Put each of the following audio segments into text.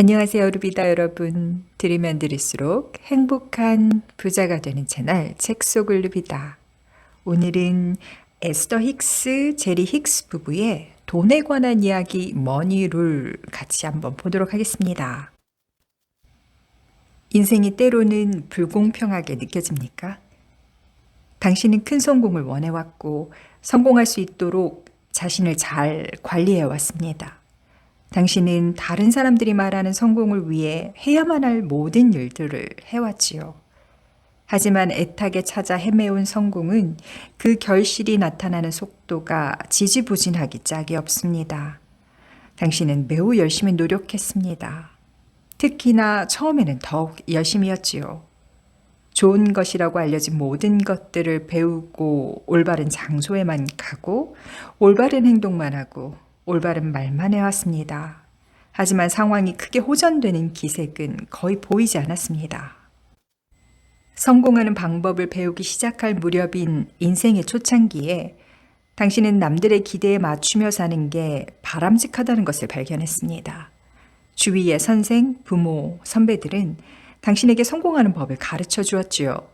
안녕하세요, 루비다 여러분. 들으면 들을수록 행복한 부자가 되는 채널 책 속을 루비다. 오늘은 에스더 힉스, 제리 힉스 부부의 돈에 관한 이야기 머니룰 같이 한번 보도록 하겠습니다. 인생이 때로는 불공평하게 느껴집니까? 당신은 큰 성공을 원해왔고 성공할 수 있도록 자신을 잘 관리해왔습니다. 당신은 다른 사람들이 말하는 성공을 위해 해야만 할 모든 일들을 해왔지요. 하지만 애타게 찾아 헤매온 성공은 그 결실이 나타나는 속도가 지지부진하기 짝이 없습니다. 당신은 매우 열심히 노력했습니다. 특히나 처음에는 더욱 열심이었지요. 좋은 것이라고 알려진 모든 것들을 배우고 올바른 장소에만 가고 올바른 행동만 하고 올바른 말만 해왔습니다. 하지만 상황이 크게 호전되는 기색은 거의 보이지 않았습니다. 성공하는 방법을 배우기 시작할 무렵인 인생의 초창기에 당신은 남들의 기대에 맞추며 사는 게 바람직하다는 것을 발견했습니다. 주위의 선생, 부모, 선배들은 당신에게 성공하는 법을 가르쳐 주었지요.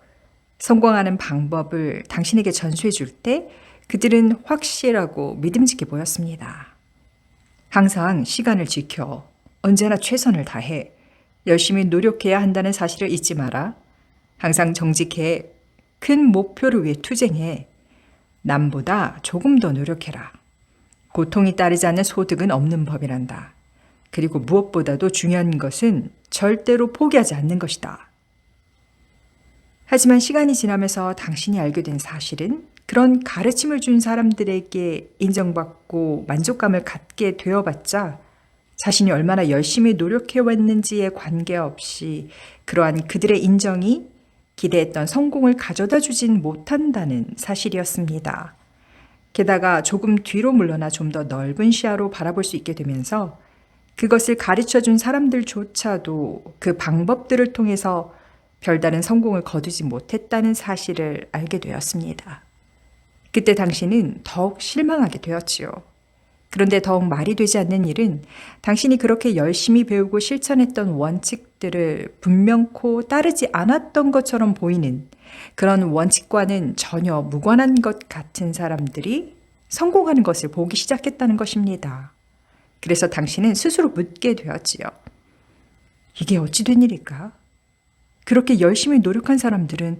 성공하는 방법을 당신에게 전수해 줄 때 그들은 확실하고 믿음직해 보였습니다. 항상 시간을 지켜 언제나 최선을 다해 열심히 노력해야 한다는 사실을 잊지 마라. 항상 정직해 큰 목표를 위해 투쟁해 남보다 조금 더 노력해라. 고통이 따르지 않는 소득은 없는 법이란다. 그리고 무엇보다도 중요한 것은 절대로 포기하지 않는 것이다. 하지만 시간이 지나면서 당신이 알게 된 사실은 그런 가르침을 준 사람들에게 인정받고 만족감을 갖게 되어봤자 자신이 얼마나 열심히 노력해왔는지에 관계없이 그러한 그들의 인정이 기대했던 성공을 가져다 주진 못한다는 사실이었습니다. 게다가 조금 뒤로 물러나 좀 더 넓은 시야로 바라볼 수 있게 되면서 그것을 가르쳐 준 사람들조차도 그 방법들을 통해서 별다른 성공을 거두지 못했다는 사실을 알게 되었습니다. 그때 당신은 더욱 실망하게 되었지요. 그런데 더욱 말이 되지 않는 일은 당신이 그렇게 열심히 배우고 실천했던 원칙들을 분명코 따르지 않았던 것처럼 보이는 그런 원칙과는 전혀 무관한 것 같은 사람들이 성공하는 것을 보기 시작했다는 것입니다. 그래서 당신은 스스로 묻게 되었지요. 이게 어찌 된 일일까? 그렇게 열심히 노력한 사람들은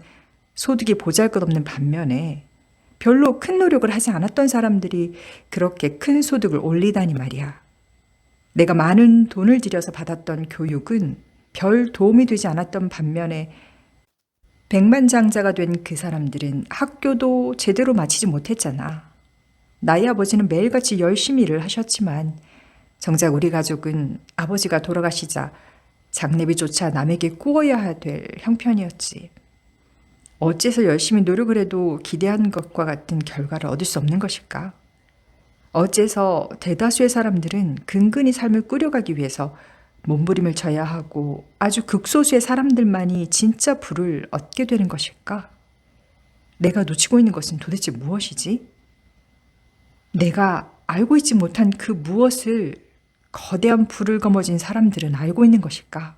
소득이 보잘것없는 반면에 별로 큰 노력을 하지 않았던 사람들이 그렇게 큰 소득을 올리다니 말이야. 내가 많은 돈을 들여서 받았던 교육은 별 도움이 되지 않았던 반면에 백만장자가 된 그 사람들은 학교도 제대로 마치지 못했잖아. 나의 아버지는 매일같이 열심히 일을 하셨지만 정작 우리 가족은 아버지가 돌아가시자 장례비조차 남에게 꾸어야 될 형편이었지. 어째서 열심히 노력을 해도 기대한 것과 같은 결과를 얻을 수 없는 것일까? 어째서 대다수의 사람들은 근근히 삶을 꾸려가기 위해서 몸부림을 쳐야 하고 아주 극소수의 사람들만이 진짜 부를 얻게 되는 것일까? 내가 놓치고 있는 것은 도대체 무엇이지? 내가 알고 있지 못한 그 무엇을 거대한 부를 거머쥔 사람들은 알고 있는 것일까?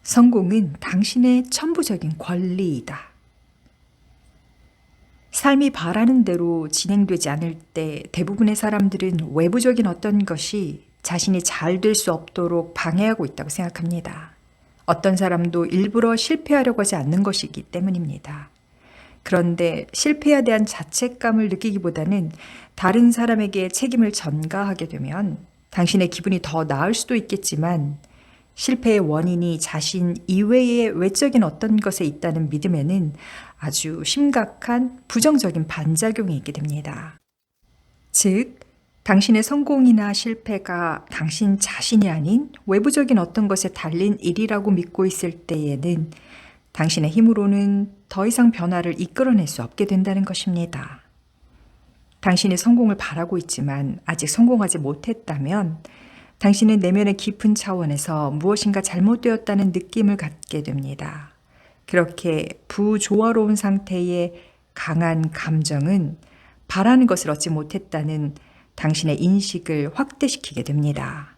성공은 당신의 천부적인 권리이다. 삶이 바라는 대로 진행되지 않을 때 대부분의 사람들은 외부적인 어떤 것이 자신이 잘 될 수 없도록 방해하고 있다고 생각합니다. 어떤 사람도 일부러 실패하려고 하지 않는 것이기 때문입니다. 그런데 실패에 대한 자책감을 느끼기보다는 다른 사람에게 책임을 전가하게 되면 당신의 기분이 더 나을 수도 있겠지만 실패의 원인이 자신 이외의 외적인 어떤 것에 있다는 믿음에는 아주 심각한 부정적인 반작용이 있게 됩니다. 즉, 당신의 성공이나 실패가 당신 자신이 아닌 외부적인 어떤 것에 달린 일이라고 믿고 있을 때에는 당신의 힘으로는 더 이상 변화를 이끌어낼 수 없게 된다는 것입니다. 당신이 성공을 바라고 있지만 아직 성공하지 못했다면 당신은 내면의 깊은 차원에서 무엇인가 잘못되었다는 느낌을 갖게 됩니다. 그렇게 부조화로운 상태의 강한 감정은 바라는 것을 얻지 못했다는 당신의 인식을 확대시키게 됩니다.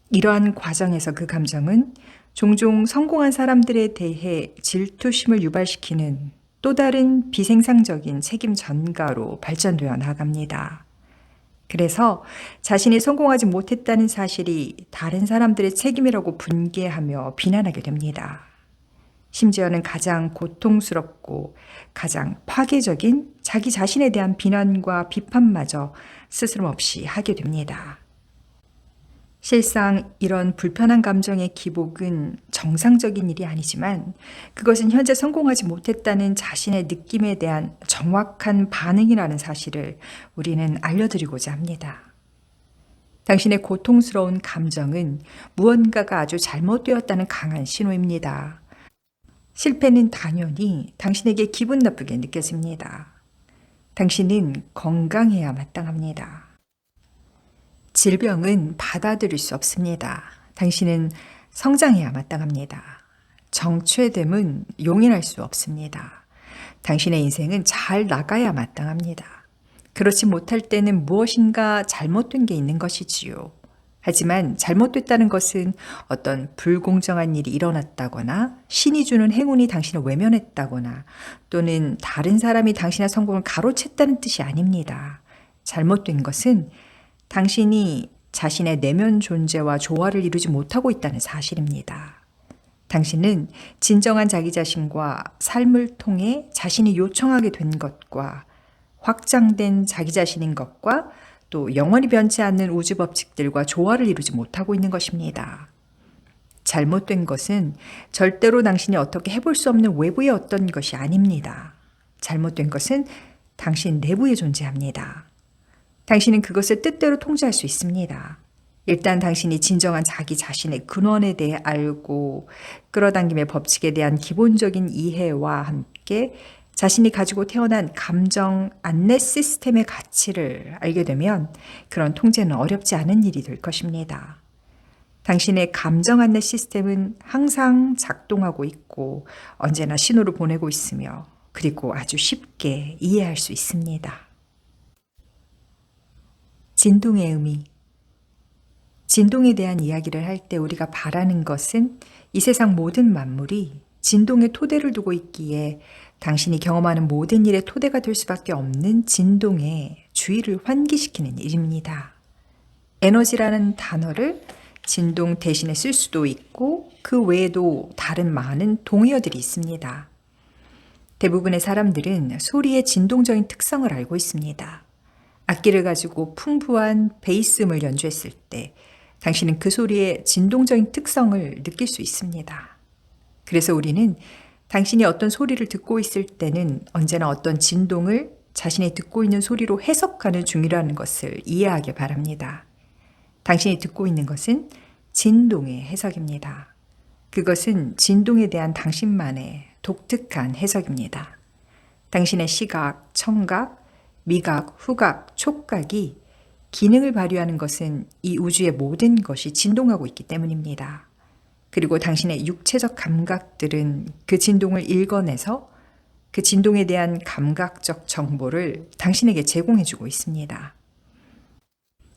이러한 과정에서 그 감정은 종종 성공한 사람들에 대해 질투심을 유발시키는 또 다른 비생산적인 책임 전가로 발전되어 나갑니다. 그래서 자신이 성공하지 못했다는 사실이 다른 사람들의 책임이라고 분개하며 비난하게 됩니다. 심지어는 가장 고통스럽고 가장 파괴적인 자기 자신에 대한 비난과 비판마저 스스럼 없이 하게 됩니다. 실상 이런 불편한 감정의 기복은 정상적인 일이 아니지만 그것은 현재 성공하지 못했다는 자신의 느낌에 대한 정확한 반응이라는 사실을 우리는 알려드리고자 합니다. 당신의 고통스러운 감정은 무언가가 아주 잘못되었다는 강한 신호입니다. 실패는 당연히 당신에게 기분 나쁘게 느껴집니다. 당신은 건강해야 마땅합니다. 질병은 받아들일 수 없습니다. 당신은 성장해야 마땅합니다. 정체됨은 용인할 수 없습니다. 당신의 인생은 잘 나가야 마땅합니다. 그렇지 못할 때는 무엇인가 잘못된 게 있는 것이지요. 하지만 잘못됐다는 것은 어떤 불공정한 일이 일어났다거나 신이 주는 행운이 당신을 외면했다거나 또는 다른 사람이 당신의 성공을 가로챘다는 뜻이 아닙니다. 잘못된 것은 당신이 자신의 내면 존재와 조화를 이루지 못하고 있다는 사실입니다. 당신은 진정한 자기 자신과 삶을 통해 자신이 요청하게 된 것과 확장된 자기 자신인 것과 또 영원히 변치 않는 우주 법칙들과 조화를 이루지 못하고 있는 것입니다. 잘못된 것은 절대로 당신이 어떻게 해볼 수 없는 외부의 어떤 것이 아닙니다. 잘못된 것은 당신 내부에 존재합니다. 당신은 그것을 뜻대로 통제할 수 있습니다. 일단 당신이 진정한 자기 자신의 근원에 대해 알고 끌어당김의 법칙에 대한 기본적인 이해와 함께 자신이 가지고 태어난 감정 안내 시스템의 가치를 알게 되면 그런 통제는 어렵지 않은 일이 될 것입니다. 당신의 감정 안내 시스템은 항상 작동하고 있고 언제나 신호를 보내고 있으며 그리고 아주 쉽게 이해할 수 있습니다. 진동의 의미. 진동에 대한 이야기를 할 때 우리가 바라는 것은 이 세상 모든 만물이 진동의 토대를 두고 있기에 당신이 경험하는 모든 일의 토대가 될 수밖에 없는 진동에 주의를 환기시키는 일입니다. 에너지라는 단어를 진동 대신에 쓸 수도 있고 그 외에도 다른 많은 동의어들이 있습니다. 대부분의 사람들은 소리의 진동적인 특성을 알고 있습니다. 악기를 가지고 풍부한 베이스음을 연주했을 때 당신은 그 소리의 진동적인 특성을 느낄 수 있습니다. 그래서 우리는 당신이 어떤 소리를 듣고 있을 때는 언제나 어떤 진동을 자신이 듣고 있는 소리로 해석하는 중이라는 것을 이해하길 바랍니다. 당신이 듣고 있는 것은 진동의 해석입니다. 그것은 진동에 대한 당신만의 독특한 해석입니다. 당신의 시각, 청각, 미각, 후각, 촉각이 기능을 발휘하는 것은 이 우주의 모든 것이 진동하고 있기 때문입니다. 그리고 당신의 육체적 감각들은 그 진동을 읽어내서 그 진동에 대한 감각적 정보를 당신에게 제공해주고 있습니다.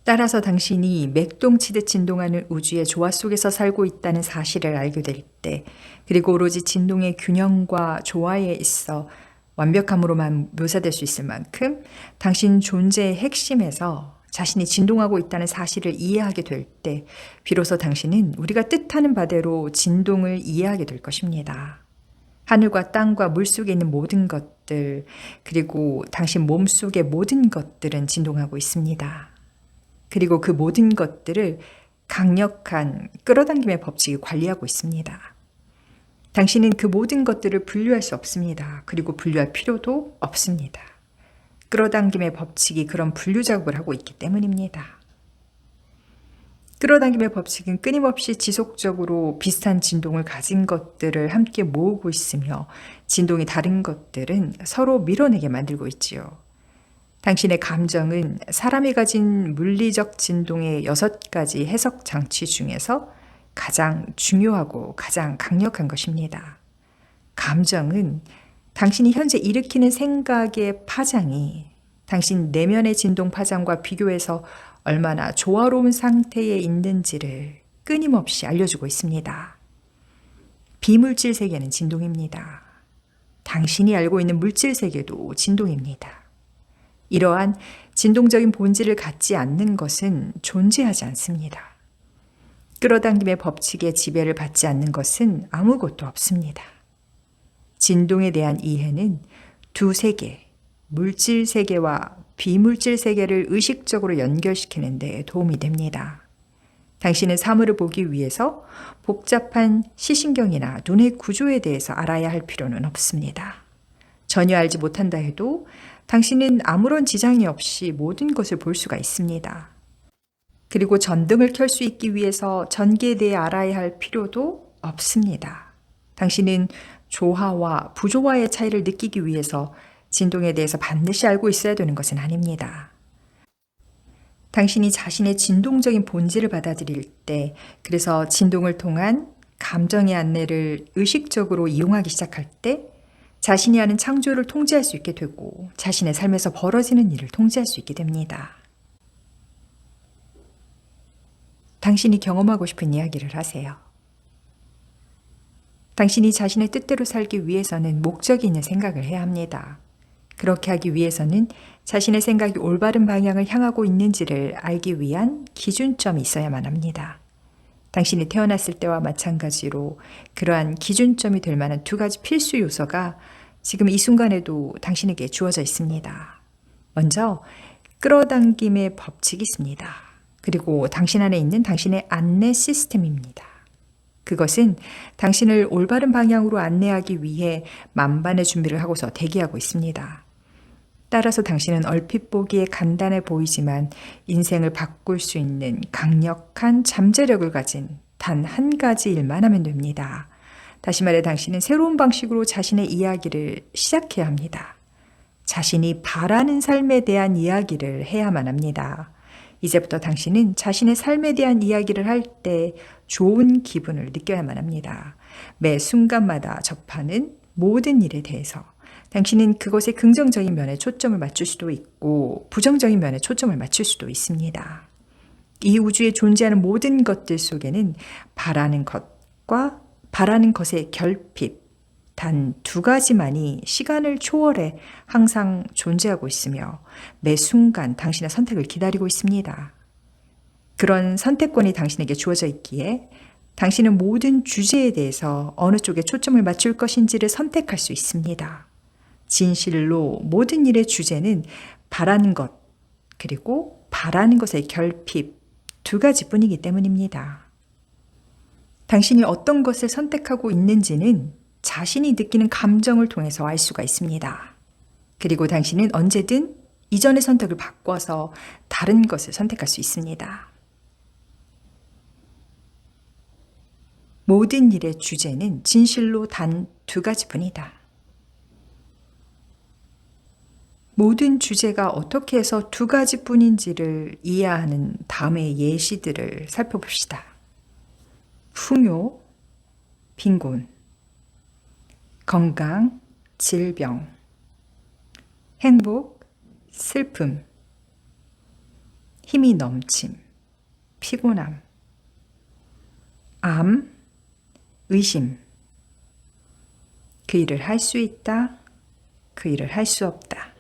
따라서 당신이 맥동치듯 진동하는 우주의 조화 속에서 살고 있다는 사실을 알게 될 때, 그리고 오로지 진동의 균형과 조화에 있어 완벽함으로만 묘사될 수 있을 만큼 당신 존재의 핵심에서 자신이 진동하고 있다는 사실을 이해하게 될 때 비로소 당신은 우리가 뜻하는 바대로 진동을 이해하게 될 것입니다. 하늘과 땅과 물속에 있는 모든 것들, 그리고 당신 몸속의 모든 것들은 진동하고 있습니다. 그리고 그 모든 것들을 강력한 끌어당김의 법칙이 관리하고 있습니다. 당신은 그 모든 것들을 분류할 수 없습니다. 그리고 분류할 필요도 없습니다. 끌어당김의 법칙이 그런 분류 작업을 하고 있기 때문입니다. 끌어당김의 법칙은 끊임없이 지속적으로 비슷한 진동을 가진 것들을 함께 모으고 있으며 진동이 다른 것들은 서로 밀어내게 만들고 있지요. 당신의 감정은 사람이 가진 물리적 진동의 6가지 해석 장치 중에서 가장 중요하고 가장 강력한 것입니다. 감정은 당신이 현재 일으키는 생각의 파장이 당신 내면의 진동 파장과 비교해서 얼마나 조화로운 상태에 있는지를 끊임없이 알려주고 있습니다. 비물질 세계는 진동입니다. 당신이 알고 있는 물질 세계도 진동입니다. 이러한 진동적인 본질을 갖지 않는 것은 존재하지 않습니다. 끌어당김의 법칙에 지배를 받지 않는 것은 아무것도 없습니다. 진동에 대한 이해는 두 세계, 물질 세계와 비물질 세계를 의식적으로 연결시키는 데 도움이 됩니다. 당신은 사물을 보기 위해서 복잡한 시신경이나 눈의 구조에 대해서 알아야 할 필요는 없습니다. 전혀 알지 못한다 해도 당신은 아무런 지장이 없이 모든 것을 볼 수가 있습니다. 그리고 전등을 켤 수 있기 위해서 전기에 대해 알아야 할 필요도 없습니다. 당신은 조화와 부조화의 차이를 느끼기 위해서 진동에 대해서 반드시 알고 있어야 되는 것은 아닙니다. 당신이 자신의 진동적인 본질을 받아들일 때, 그래서 진동을 통한 감정의 안내를 의식적으로 이용하기 시작할 때 자신이 하는 창조를 통제할 수 있게 되고 자신의 삶에서 벌어지는 일을 통제할 수 있게 됩니다. 당신이 경험하고 싶은 이야기를 하세요. 당신이 자신의 뜻대로 살기 위해서는 목적이 있는 생각을 해야 합니다. 그렇게 하기 위해서는 자신의 생각이 올바른 방향을 향하고 있는지를 알기 위한 기준점이 있어야만 합니다. 당신이 태어났을 때와 마찬가지로 그러한 기준점이 될 만한 두 가지 필수 요소가 지금 이 순간에도 당신에게 주어져 있습니다. 먼저 끌어당김의 법칙이 있습니다. 그리고 당신 안에 있는 당신의 안내 시스템입니다. 그것은 당신을 올바른 방향으로 안내하기 위해 만반의 준비를 하고서 대기하고 있습니다. 따라서 당신은 얼핏 보기에 간단해 보이지만 인생을 바꿀 수 있는 강력한 잠재력을 가진 단 한 가지 일만 하면 됩니다. 다시 말해 당신은 새로운 방식으로 자신의 이야기를 시작해야 합니다. 자신이 바라는 삶에 대한 이야기를 해야만 합니다. 이제부터 당신은 자신의 삶에 대한 이야기를 할 때 좋은 기분을 느껴야만 합니다. 매 순간마다 접하는 모든 일에 대해서 당신은 그것의 긍정적인 면에 초점을 맞출 수도 있고 부정적인 면에 초점을 맞출 수도 있습니다. 이 우주에 존재하는 모든 것들 속에는 바라는 것과 바라는 것의 결핍, 단 두 가지만이 시간을 초월해 항상 존재하고 있으며 매 순간 당신의 선택을 기다리고 있습니다. 그런 선택권이 당신에게 주어져 있기에 당신은 모든 주제에 대해서 어느 쪽에 초점을 맞출 것인지를 선택할 수 있습니다. 진실로 모든 일의 주제는 바라는 것, 그리고 바라는 것의 결핍 두 가지뿐이기 때문입니다. 당신이 어떤 것을 선택하고 있는지는 자신이 느끼는 감정을 통해서 알 수가 있습니다. 그리고 당신은 언제든 이전의 선택을 바꿔서 다른 것을 선택할 수 있습니다. 모든 일의 주제는 진실로 단 두 가지뿐이다. 모든 주제가 어떻게 해서 두 가지뿐인지를 이해하는 다음의 예시들을 살펴봅시다. 풍요, 빈곤, 건강, 질병, 행복, 슬픔, 힘이 넘침, 피곤함, 암, 의심, 그 일을 할 수 있다, 그 일을 할 수 없다.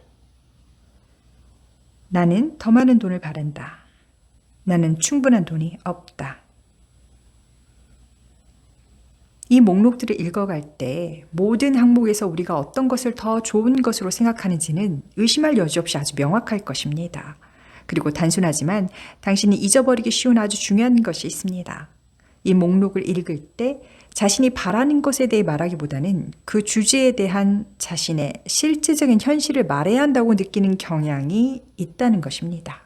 나는 더 많은 돈을 바란다. 나는 충분한 돈이 없다. 이 목록들을 읽어갈 때 모든 항목에서 우리가 어떤 것을 더 좋은 것으로 생각하는지는 의심할 여지 없이 아주 명확할 것입니다. 그리고 단순하지만 당신이 잊어버리기 쉬운 아주 중요한 것이 있습니다. 이 목록을 읽을 때 자신이 바라는 것에 대해 말하기보다는 그 주제에 대한 자신의 실제적인 현실을 말해야 한다고 느끼는 경향이 있다는 것입니다.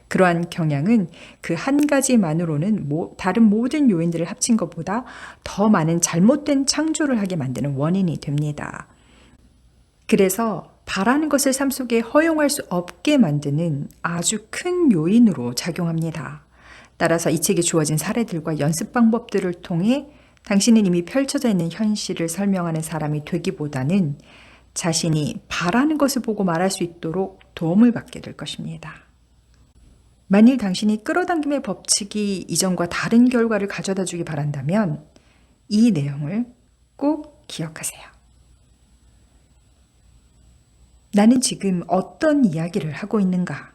그러한 경향은 그 한 가지만으로는 다른 모든 요인들을 합친 것보다 더 많은 잘못된 창조를 하게 만드는 원인이 됩니다. 그래서 바라는 것을 삶 속에 허용할 수 없게 만드는 아주 큰 요인으로 작용합니다. 따라서 이 책에 주어진 사례들과 연습 방법들을 통해 당신은 이미 펼쳐져 있는 현실을 설명하는 사람이 되기보다는 자신이 바라는 것을 보고 말할 수 있도록 도움을 받게 될 것입니다. 만일 당신이 끌어당김의 법칙이 이전과 다른 결과를 가져다 주기 바란다면 이 내용을 꼭 기억하세요. 나는 지금 어떤 이야기를 하고 있는가?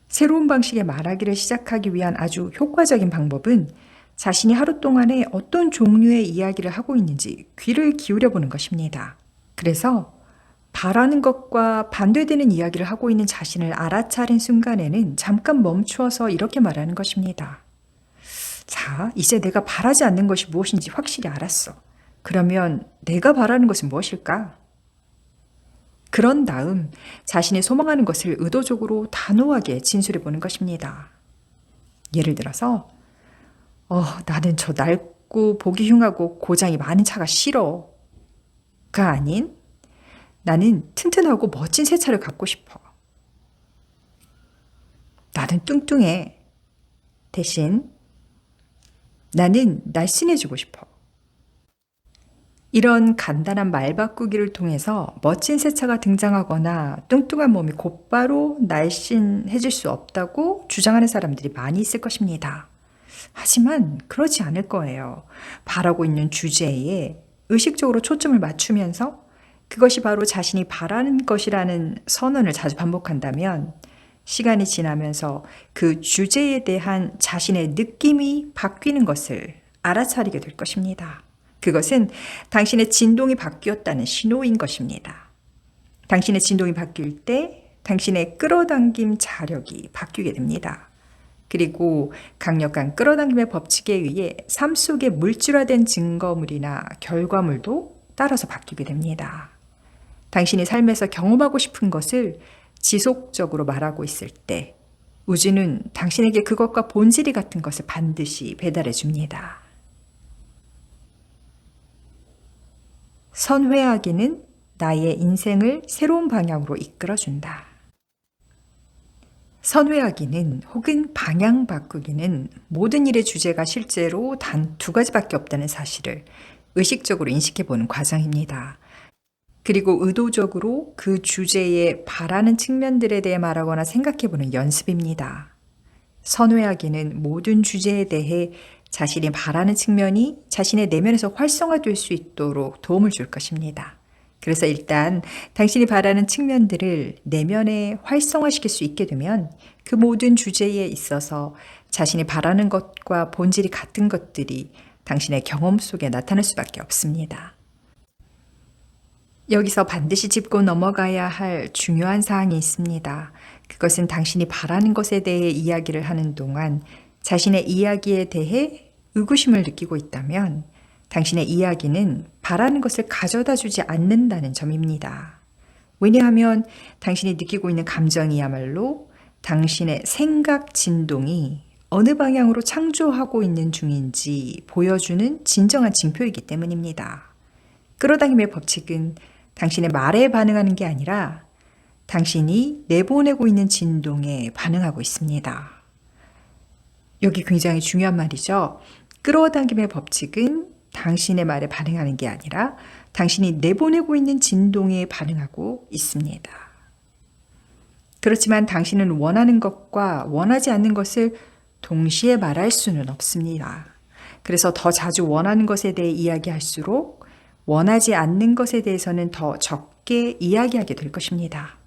새로운 방식의 말하기를 시작하기 위한 아주 효과적인 방법은 자신이 하루 동안에 어떤 종류의 이야기를 하고 있는지 귀를 기울여 보는 것입니다. 그래서 바라는 것과 반대되는 이야기를 하고 있는 자신을 알아차린 순간에는 잠깐 멈추어서 이렇게 말하는 것입니다. 자, 이제 내가 바라지 않는 것이 무엇인지 확실히 알았어. 그러면 내가 바라는 것은 무엇일까? 그런 다음 자신이 소망하는 것을 의도적으로 단호하게 진술해 보는 것입니다. 예를 들어서 나는 저 낡고 보기 흉하고 고장이 많은 차가 싫어. 가 아닌 나는 튼튼하고 멋진 새 차를 갖고 싶어. 나는 뚱뚱해. 대신 나는 날씬해지고 싶어. 이런 간단한 말 바꾸기를 통해서 멋진 새 차가 등장하거나 뚱뚱한 몸이 곧바로 날씬해질 수 없다고 주장하는 사람들이 많이 있을 것입니다. 하지만 그렇지 않을 거예요. 바라고 있는 주제에 의식적으로 초점을 맞추면서 그것이 바로 자신이 바라는 것이라는 선언을 자주 반복한다면 시간이 지나면서 그 주제에 대한 자신의 느낌이 바뀌는 것을 알아차리게 될 것입니다. 그것은 당신의 진동이 바뀌었다는 신호인 것입니다. 당신의 진동이 바뀔 때 당신의 끌어당김 자력이 바뀌게 됩니다. 그리고 강력한 끌어당김의 법칙에 의해 삶 속에 물질화된 증거물이나 결과물도 따라서 바뀌게 됩니다. 당신이 삶에서 경험하고 싶은 것을 지속적으로 말하고 있을 때 우주는 당신에게 그것과 본질이 같은 것을 반드시 배달해 줍니다. 선회하기는 나의 인생을 새로운 방향으로 이끌어준다. 선회하기는 혹은 방향 바꾸기는 모든 일의 주제가 실제로 단 두 가지밖에 없다는 사실을 의식적으로 인식해보는 과정입니다. 그리고 의도적으로 그 주제에 바라는 측면들에 대해 말하거나 생각해보는 연습입니다. 선회하기는 모든 주제에 대해 자신이 바라는 측면이 자신의 내면에서 활성화될 수 있도록 도움을 줄 것입니다. 그래서 일단 당신이 바라는 측면들을 내면에 활성화시킬 수 있게 되면 그 모든 주제에 있어서 자신이 바라는 것과 본질이 같은 것들이 당신의 경험 속에 나타날 수밖에 없습니다. 여기서 반드시 짚고 넘어가야 할 중요한 사항이 있습니다. 그것은 당신이 바라는 것에 대해 이야기를 하는 동안 자신의 이야기에 대해 의구심을 느끼고 있다면 당신의 이야기는 바라는 것을 가져다 주지 않는다는 점입니다. 왜냐하면 당신이 느끼고 있는 감정이야말로 당신의 생각 진동이 어느 방향으로 창조하고 있는 중인지 보여주는 진정한 징표이기 때문입니다. 끌어당김의 법칙은 당신의 말에 반응하는 게 아니라 당신이 내보내고 있는 진동에 반응하고 있습니다. 여기 굉장히 중요한 말이죠. 끌어당김의 법칙은 당신의 말에 반응하는 게 아니라 당신이 내보내고 있는 진동에 반응하고 있습니다. 그렇지만 당신은 원하는 것과 원하지 않는 것을 동시에 말할 수는 없습니다. 그래서 더 자주 원하는 것에 대해 이야기할수록 원하지 않는 것에 대해서는 더 적게 이야기하게 될 것입니다.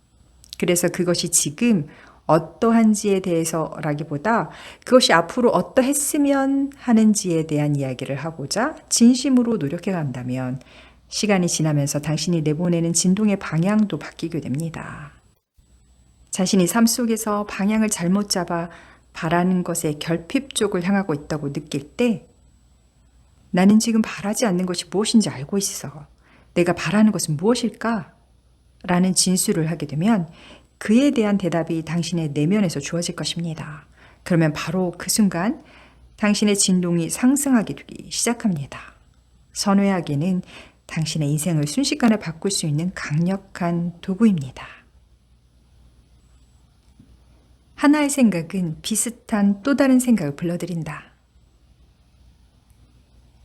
그래서 그것이 지금 어떠한지에 대해서라기보다 그것이 앞으로 어떠했으면 하는지에 대한 이야기를 하고자 진심으로 노력해 간다면 시간이 지나면서 당신이 내보내는 진동의 방향도 바뀌게 됩니다. 자신이 삶 속에서 방향을 잘못 잡아 바라는 것의 결핍 쪽을 향하고 있다고 느낄 때 나는 지금 바라지 않는 것이 무엇인지 알고 있어. 내가 바라는 것은 무엇일까? 라는 진술을 하게 되면 그에 대한 대답이 당신의 내면에서 주어질 것입니다. 그러면 바로 그 순간 당신의 진동이 상승하게 되기 시작합니다. 선회하기는 당신의 인생을 순식간에 바꿀 수 있는 강력한 도구입니다. 하나의 생각은 비슷한 또 다른 생각을 불러들인다.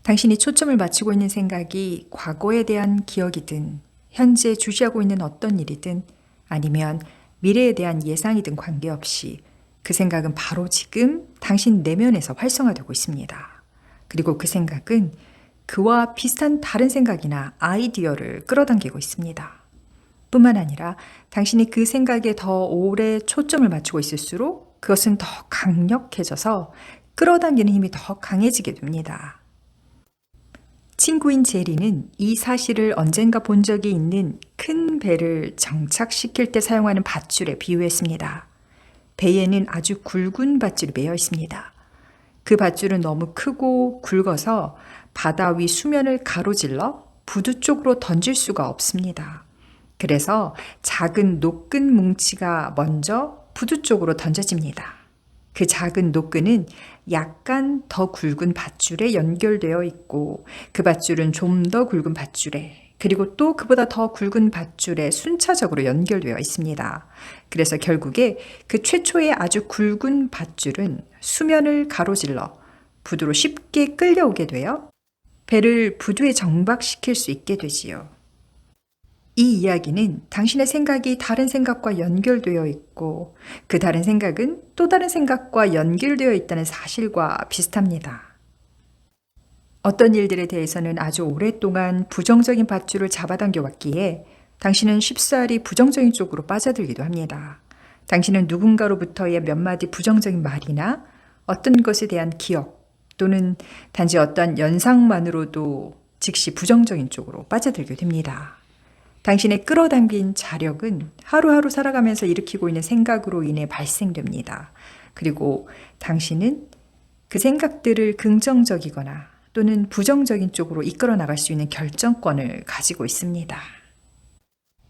당신이 초점을 맞추고 있는 생각이 과거에 대한 기억이든 현재 주시하고 있는 어떤 일이든 아니면 미래에 대한 예상이든 관계없이 그 생각은 바로 지금 당신 내면에서 활성화되고 있습니다. 그리고 그 생각은 그와 비슷한 다른 생각이나 아이디어를 끌어당기고 있습니다. 뿐만 아니라 당신이 그 생각에 더 오래 초점을 맞추고 있을수록 그것은 더 강력해져서 끌어당기는 힘이 더 강해지게 됩니다. 친구인 제리는 이 사실을 언젠가 본 적이 있는 큰 배를 정착시킬 때 사용하는 밧줄에 비유했습니다. 배에는 아주 굵은 밧줄이 매여 있습니다. 그 밧줄은 너무 크고 굵어서 바다 위 수면을 가로질러 부두 쪽으로 던질 수가 없습니다. 그래서 작은 노끈 뭉치가 먼저 부두 쪽으로 던져집니다. 그 작은 노끈은 약간 더 굵은 밧줄에 연결되어 있고 그 밧줄은 좀 더 굵은 밧줄에 그리고 또 그보다 더 굵은 밧줄에 순차적으로 연결되어 있습니다. 그래서 결국에 그 최초의 아주 굵은 밧줄은 수면을 가로질러 부두로 쉽게 끌려오게 되어 배를 부두에 정박시킬 수 있게 되지요. 이 이야기는 당신의 생각이 다른 생각과 연결되어 있고 그 다른 생각은 또 다른 생각과 연결되어 있다는 사실과 비슷합니다. 어떤 일들에 대해서는 아주 오랫동안 부정적인 밧줄을 잡아당겨 왔기에 당신은 쉽사리 부정적인 쪽으로 빠져들기도 합니다. 당신은 누군가로부터의 몇 마디 부정적인 말이나 어떤 것에 대한 기억 또는 단지 어떤 연상만으로도 즉시 부정적인 쪽으로 빠져들게 됩니다. 당신의 끌어당긴 자력은 하루하루 살아가면서 일으키고 있는 생각으로 인해 발생됩니다. 그리고 당신은 그 생각들을 긍정적이거나 또는 부정적인 쪽으로 이끌어 나갈 수 있는 결정권을 가지고 있습니다.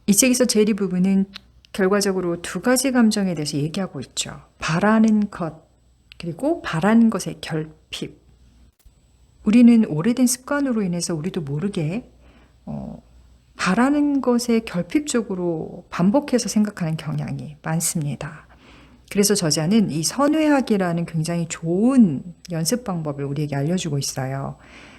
이 책에서 제리 부부는 결과적으로 두 가지 감정에 대해서 얘기하고 있죠. 바라는 것, 그리고 바라는 것의 결핍. 우리는 오래된 습관으로 인해서 우리도 모르게 바라는 것에 결핍적으로 반복해서 생각하는 경향이 많습니다. 그래서 저자는 이 선회하기라는 굉장히 좋은 연습 방법을 우리에게 알려주고 있어요.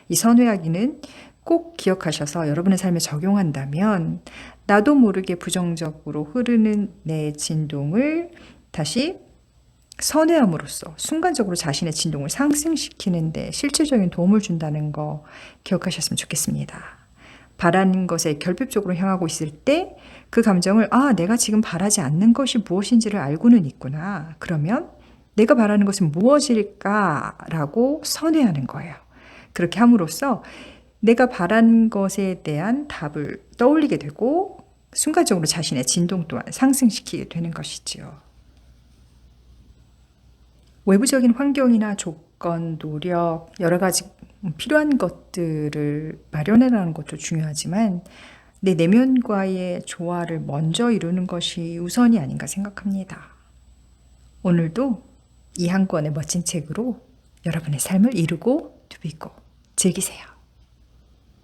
이 선회하기는 꼭 기억하셔서 여러분의 삶에 적용한다면 나도 모르게 부정적으로 흐르는 내 진동을 다시 선회함으로써 순간적으로 자신의 진동을 상승시키는 데 실질적인 도움을 준다는 거 기억하셨으면 좋겠습니다. 바라는 것에 결핍적으로 향하고 있을 때 그 감정을 내가 지금 바라지 않는 것이 무엇인지를 알고는 있구나. 그러면 내가 바라는 것은 무엇일까라고 선회하는 거예요. 그렇게 함으로써 내가 바라는 것에 대한 답을 떠올리게 되고 순간적으로 자신의 진동 또한 상승시키게 되는 것이지요. 외부적인 환경이나 조건, 노력, 여러 가지 필요한 것들을 마련해라는 것도 중요하지만 내 내면과의 조화를 먼저 이루는 것이 우선이 아닌가 생각합니다. 오늘도 이 한 권의 멋진 책으로 여러분의 삶을 이루고 누비고 즐기세요.